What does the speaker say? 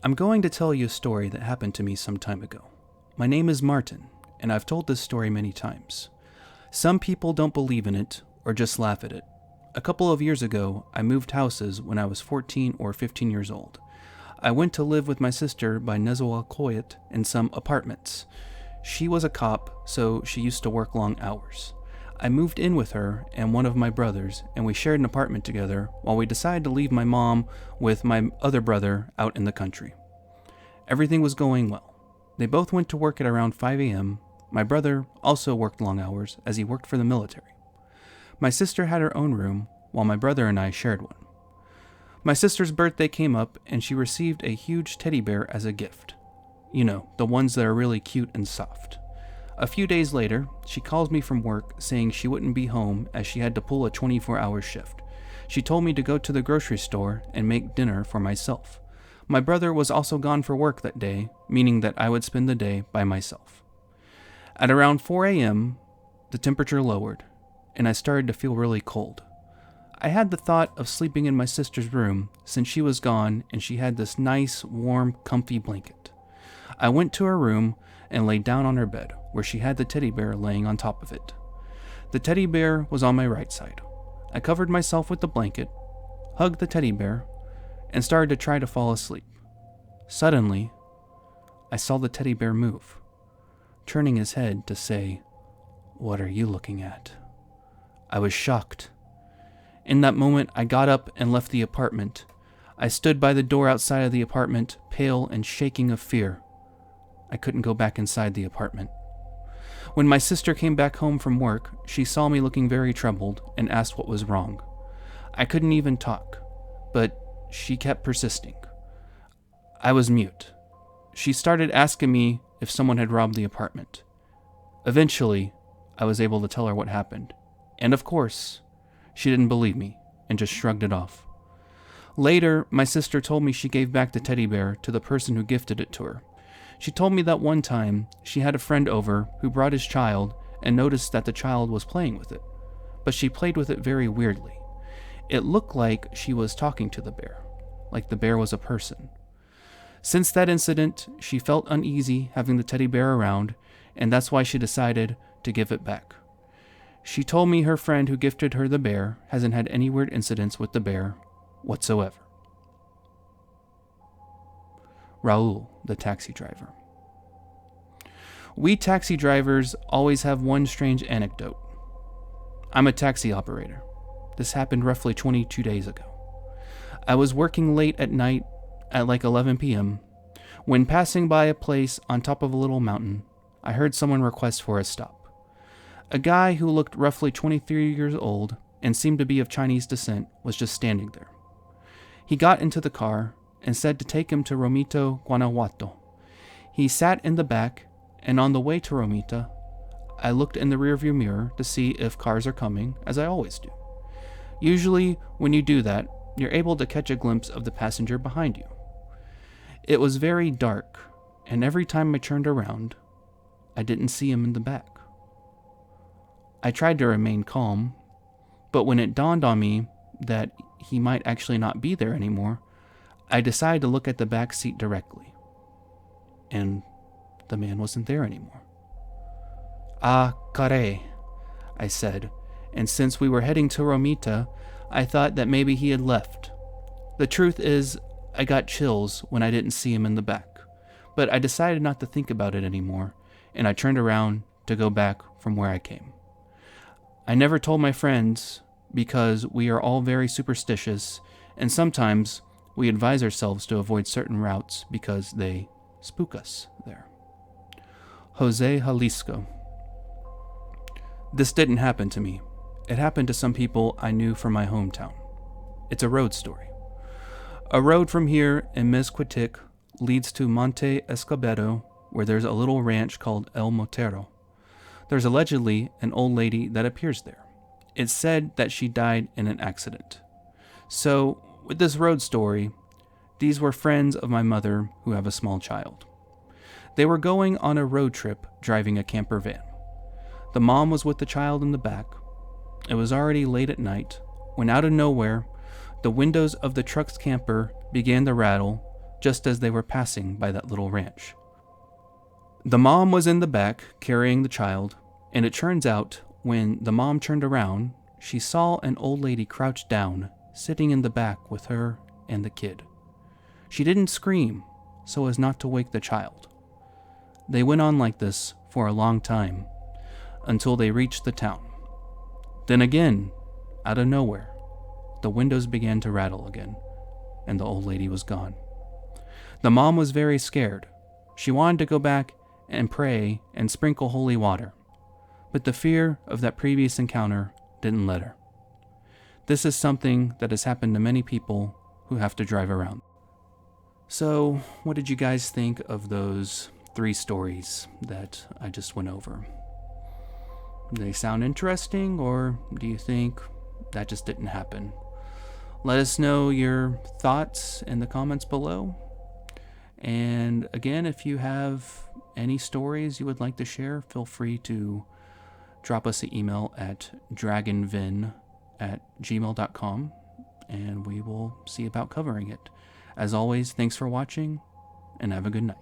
I'm going to tell you a story that happened to me some time ago. My name is Martin, and I've told this story many times. Some people don't believe in it or just laugh at it. A couple of years ago, I moved houses when I was 14 or 15 years old. I went to live with my sister by Nezahualcóyotl in some apartments. She was a cop, so she used to work long hours. I moved in with her and one of my brothers, and we shared an apartment together while we decided to leave my mom with my other brother out in the country. Everything was going well. They both went to work at around 5 a.m. My brother also worked long hours as he worked for the military. My sister had her own room, while my brother and I shared one. My sister's birthday came up, and she received a huge teddy bear as a gift. You know, the ones that are really cute and soft. A few days later, she calls me from work saying she wouldn't be home as she had to pull a 24-hour shift. She told me to go to the grocery store and make dinner for myself. My brother was also gone for work that day, meaning that I would spend the day by myself. At around 4 a.m., the temperature lowered, and I started to feel really cold. I had the thought of sleeping in my sister's room since she was gone and she had this nice, warm, comfy blanket. I went to her room and lay down on her bed, where she had the teddy bear laying on top of it. The teddy bear was on my right side. I covered myself with the blanket, hugged the teddy bear, and started to try to fall asleep. Suddenly, I saw the teddy bear move, turning his head to say, "What are you looking at?" I was shocked. In that moment, I got up and left the apartment. I stood by the door outside of the apartment, pale and shaking of fear. I couldn't go back inside the apartment. When my sister came back home from work, she saw me looking very troubled and asked what was wrong. I couldn't even talk, but she kept persisting. I was mute. She started asking me if someone had robbed the apartment. Eventually, I was able to tell her what happened. And of course, she didn't believe me and just shrugged it off. Later, my sister told me she gave back the teddy bear to the person who gifted it to her. She told me that one time she had a friend over who brought his child and noticed that the child was playing with it, but she played with it very weirdly. It looked like she was talking to the bear, like the bear was a person. Since that incident, she felt uneasy having the teddy bear around, and that's why she decided to give it back. She told me her friend who gifted her the bear hasn't had any weird incidents with the bear whatsoever. Raul, the taxi driver. We taxi drivers always have one strange anecdote. I'm a taxi operator. This happened roughly 22 days ago. I was working late at night at like 11 p.m. When passing by a place on top of a little mountain, I heard someone request for a stop. A guy who looked roughly 23 years old and seemed to be of Chinese descent was just standing there. He got into the car and said to take him to Romito, Guanajuato. He sat in the back, and on the way to Romita, I looked in the rearview mirror to see if cars are coming, as I always do. Usually, when you do that, you're able to catch a glimpse of the passenger behind you. It was very dark, and every time I turned around, I didn't see him in the back. I tried to remain calm, but when it dawned on me that he might actually not be there anymore, I decided to look at the back seat directly, and the man wasn't there anymore. "Ah, caray," I said, and since we were heading to Romita, I thought that maybe he had left. The truth is, I got chills when I didn't see him in the back, but I decided not to think about it anymore, and I turned around to go back from where I came. I never told my friends because we are all very superstitious, and sometimes we advise ourselves to avoid certain routes because they spook us there. Jose, Jalisco. This didn't happen to me. It happened to some people I knew from my hometown. It's a road story. A road from here in Mezquitic leads to Monte Escobedo, where there's a little ranch called El Motero. There's allegedly an old lady that appears there. It's said that she died in an accident. So, with this road story, these were friends of my mother who have a small child. They were going on a road trip driving a camper van. The mom was with the child in the back. It was already late at night when out of nowhere, the windows of the truck's camper began to rattle just as they were passing by that little ranch. The mom was in the back carrying the child, and it turns out when the mom turned around, she saw an old lady crouched down, sitting in the back with her and the kid. She didn't scream so as not to wake the child. They went on like this for a long time until they reached the town. Then again, out of nowhere, the windows began to rattle again, and the old lady was gone. The mom was very scared. She wanted to go back and pray and sprinkle holy water, but the fear of that previous encounter didn't let her. This is something that has happened to many people who have to drive around. So, what did you guys think of those 3 stories that I just went over? Do they sound interesting, or do you think that just didn't happen? Let us know your thoughts in the comments below. And again, if you have any stories you would like to share, feel free to drop us an email at dragonvin@gmail.com, and we will see about covering it. As always, thanks for watching, and have a good night.